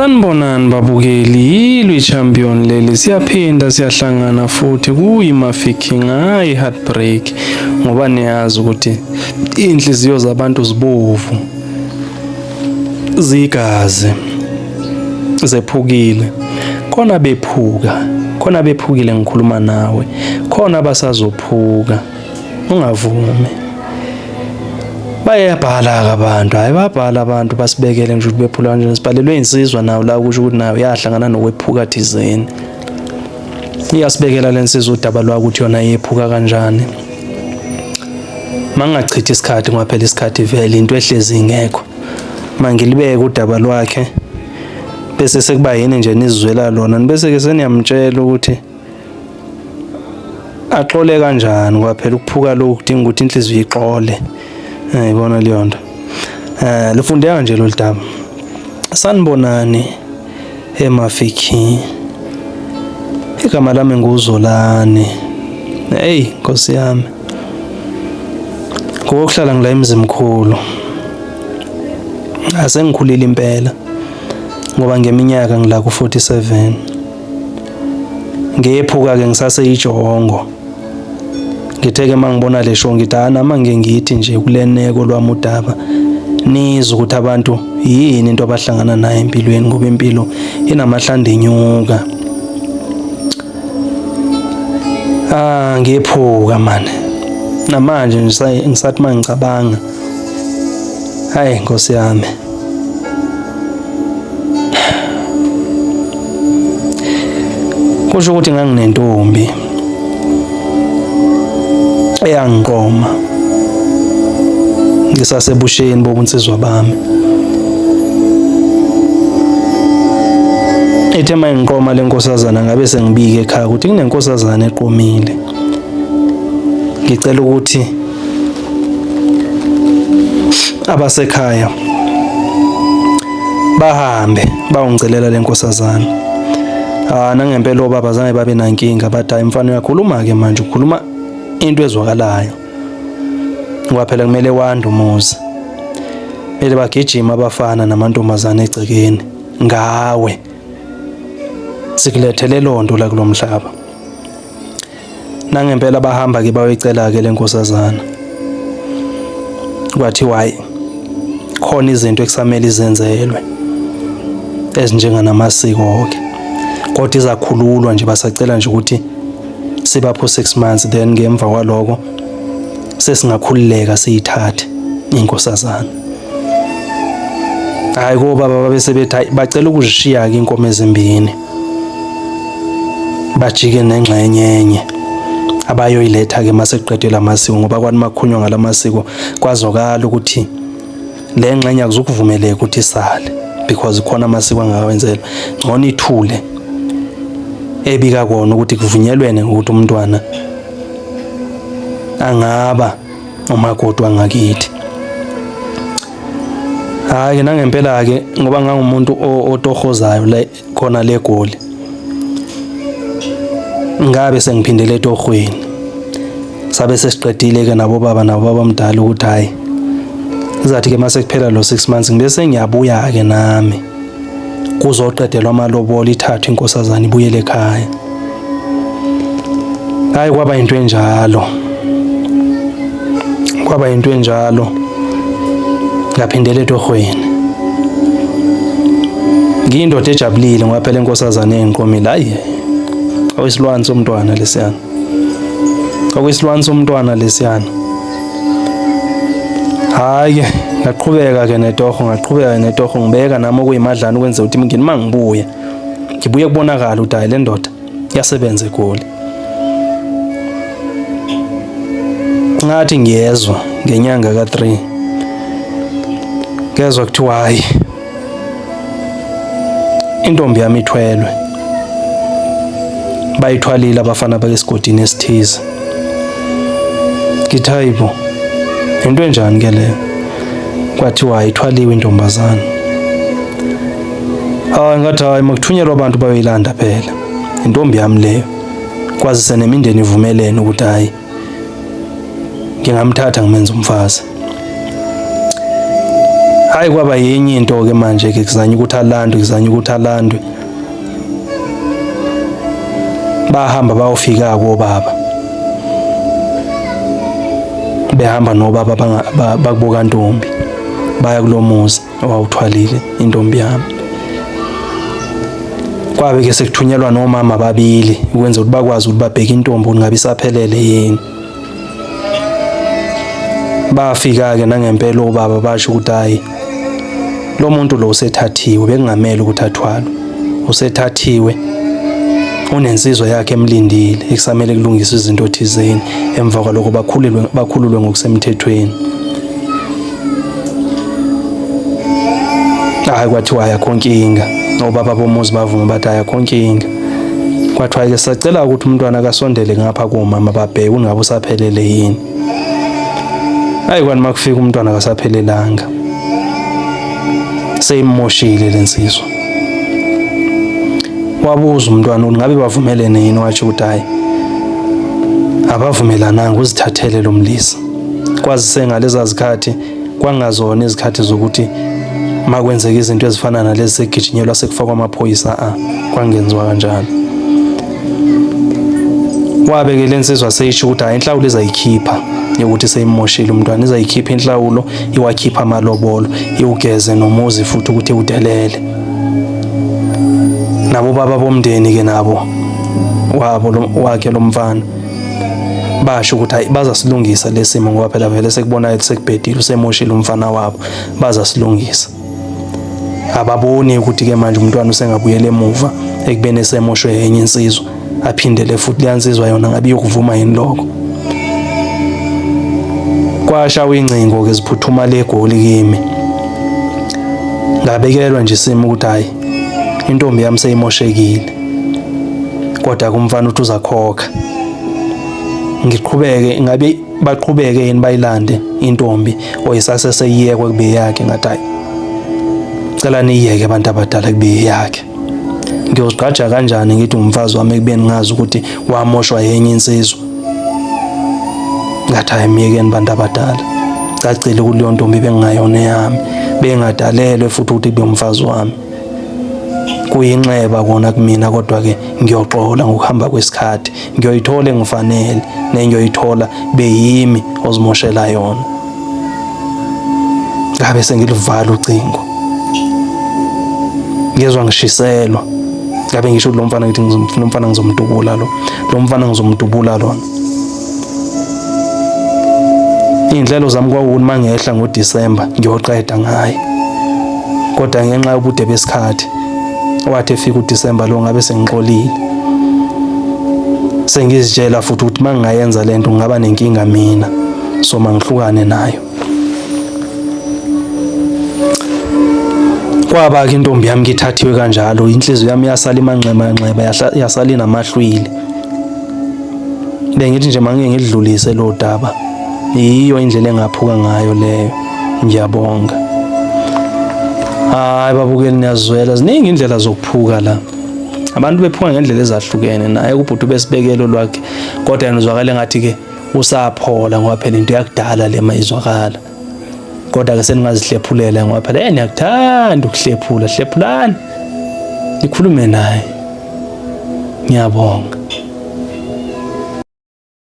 Sanibonani babukeli, ilwi champion leli siyaphinda siyahlangana futhi kuyimafiking hayi heartbreak ngoba niyazi ukuthi inhliziyo zabantu zibovu zigazi zephukile khona bephukile ngikhuluma nawe khona abasazophuka ungavumi bayabhala abantu hayi babhala abantu basibekele nje ukuthi bephula kanjani sibhalelwe insizwa nawo la kusho ukuthi nayo yahlangana nokwephuka thizeni iyasibekela lensizwa udaba lwa ukuthi yona yephuka kanjani mangachithi isikhathi ngoba phela isikhathi vele into ehlezi ingekho mangilibeke udaba lwakhe bese sekuba yini nje nizizwela lona bese ke seniyamtshela ukuthi axole kanjani ngoba phela ukuphuka lokhu kudinga ukuthi inhliziyo ixole ibona leyo nto lifundeka nje lo daba sanibonani emafiki igama lami nguzolani hey Nkosi yami ngokuhlala ngila emzimkhulu asengikhulile impela ngoba ngeminyaka ngila ku47 ngephuka ke ngisaseyijongo ngitheke mangibona lesho ngidana mange ngithi nje kuleneko lwami udaba nizwe ukuthi abantu yini into abahlangana nayo empilweni ngoba impilo inamahlanda enyuka ngephuka manje namanje ngisathi mangicabanga hayi Nkosi yami kusho ukuthi nganginentombi eyangiqoma ngisasebusheni bobunsizwa bami ethe mayingiqoma lenkosazana ngabe sengibike ekhaya ukuthi kunenkosazana eqomile ngicela ukuthi abasekhaya bahambe bawungicelela lenkosazana nangempela obaba zange babe nankinga bathi hayi mfana uyakhuluma ke manje ukhuluma into ezwakalayo ngoba phela kumele wande umuzi bele bagijima abafana namantombazana egcekeni ngawe sikulethele lonto la kulomhlaba nangempela bahamba ke bayoyicela ke lenkosazana kwathi wayi khona izinto ekusamele izenzelwe ezinjenganamasiko ke kodwa izakhululwa nje basacela nje ukuthi sibapho 6 months then ngemva kwaloko sesingakhululeka siyithathe inkosazana hayi kuba baba bese bethi bacela ukuzishiya ke inkomo ezimbini bajike nengxenyenye abayoyiletha ke maseqedwe lamasiko ngoba kwani makhunywa ngalamasiko kwazokala ukuthi le ngxenye akuzukuvumeleka ukuthi isale because khona amasiko angawenzela ngcono ithule ebika kona ukuthi kuvunyelwene ukuthi umntwana angaba umakoti wangakithi hayi nangempela ke ngoba ngangumuntu otohozayo la khona legoli ngabe sengiphindele etohweni sabe sesiqedile ke nabo baba mdala ukuthi hayi izathi ke mase kuphela lo 6 months ngibese ngiyabuya ke nami kuzoqedelwa amalobolo ithathu inkosazana ibuyele ekhaya hayi kwaba into enjalo ngaphindele etohweni ngiyindoda ejabulile ngoba phela inkosazana engiqomile hayi awisilwane somntwana lesiyana hayi ngaqhubeka ke netoho ngibeka nami okuyimadlana ukwenza ukuthi ngini mangibuye ngibuye kubonakala ukuthi hayi le ndoda yasebenza egoli ngathi ngiyezwa ngenyanga ka3 ngezwe kuthiwa hayi intombi yami ithwelwe bayithwalile abafana bakesigodini esithize ngithi hayibo into enjani ke leyo kwathiwa ithwaliwe intombazana ngathi hayi makuthunyelwa abantu bayoyilanda phela intombi yami leyo kwazise nemindeni ivumelene ukuthi hayi ngingamthatha ngimenza umfazi hayi kwaba yenye into ke manje ke kuzanya ukuthi alandwe bahamba bayofika kobaba behamba nobaba bakubuka ntombi baya kulomuzi owawuthwalile intombi yami kwabe ke sekuthunyelwa nomama babili ukwenza ukuthi bakwazi ukuthi babheke intombi ungabe isaphelele yini bafika ke nangempela obaba basho ukuthi hayi lo muntu lo usethathiwe bekungamela ukuthi athwalwe usethathiwe unensizwa yakhe emlindile ekusamele kulungiswe izinto thizeni emva kwalokho bakhululwe ngokusemthethweni hayi kwathiwa ayakho nkinga obaba bomuzi bavuma bathi ayakho nkinga kwathiwa ke sacela ukuthi umntwana akasondele ngapha komama babheke ungabe usaphelele yini hayi kwani makufika umntwana akasaphelelanga seyimoshile lensizwa wabuza umntwana ukuthi ngabe bavumelene yini wathi ukuthi hayi abavumelananga uzithathele lo mlisa kwazi sengaleza zikhathi kwangazona izikhathi zokuthi makwenzeka izinto ezifana nalezi segijinyelwa sekufakwa amaphoyisa kwangenziwa kanjalo wabeke lensizwa seyisho ukuthi hayi inhlawulo izayikhipha yokuthi seyimoshile umntwana izayikhipha inhlawulo iwakhipha amalobolo iwugeze nomuzi futhi ukuthi udelele nabo baba bomndeni ke nabo wakhe lo mfana basho ukuthi hayi bazasilungisa lesimo ngoba phela vele sekubona sekubhedile usemoshile umfana wabo bazasilungisa ababoni ukuthi ke manje umntwana usengabuyela emuva ekubene semoshwe yenye insizwa aphindele futhi leyansizwa yona ngabe yokuvuma yini lokho kwashawa incingo ke ziphuthuma legoli kimi ngabekelwa nje isimo ukuthi hayi intombi yami seyimoshekile kodwa kumfana uthi uzakhokha ngiqhubeke ngabe baqhubeke yini bayilande intombi oyisase seyiyekwe kube yakhe ngathi hayi cela niyeke abantu abadala kube yakhe ngiyozigqaja kanjani ngithi umfazi wami ekubeni ngazi ukuthi wamoshwa yenye insizwa ngathi hayi miyekeni abantu abadala cacile ukuthi leyo ntombi bengayona yami bengadalelwe futhi ukuthi kube umfazi wami kuyinxeba kona kumina kodwa ke ngiyoxola ngokuhamba kwesikhathi ngiyoyithola engifanele nengiyoyithola beyimi ozimoshela yona ngabe sengilivala ucingo ngezwe ngishiselwa ngabe ngisho lo mfana ngithi ngizomfuna umfana ngizomdubula lo mfana ngizomdubula lona indlelo zami kwawukuthi mangehla ngoDisemba ngiyoqeda ngaye kodwa ngenxa yobude besikhathi wathi efika uDisemba lo ngabe sengixolile sengizitshela futhi ukuthi mangingayenza lento ngaba nenkinga mina so mangihlukane nayo kwaba ke intombi yami ngithathiwe kanjalo inhliziyo yami yasala imanxeba yasala inamahlwili bengithi nje mangeke ngidlulise lo daba iyo indlela engaphuka ngayo leyo ngiyabonga hayi babukeli niyazwela ziningi indlela zokuphuka la abantu bephuka ngendlela ezahlukene naye ubhuti besibekelo lwakhe kodwa yanozwakala ngathi ke usaphola ngoba phela into yakudala le mayizwakala kodwa ke seningazihlephulela ngoba phela niyakuthanda ukuhlephula hlephulani nikhulume naye ngiyabonga.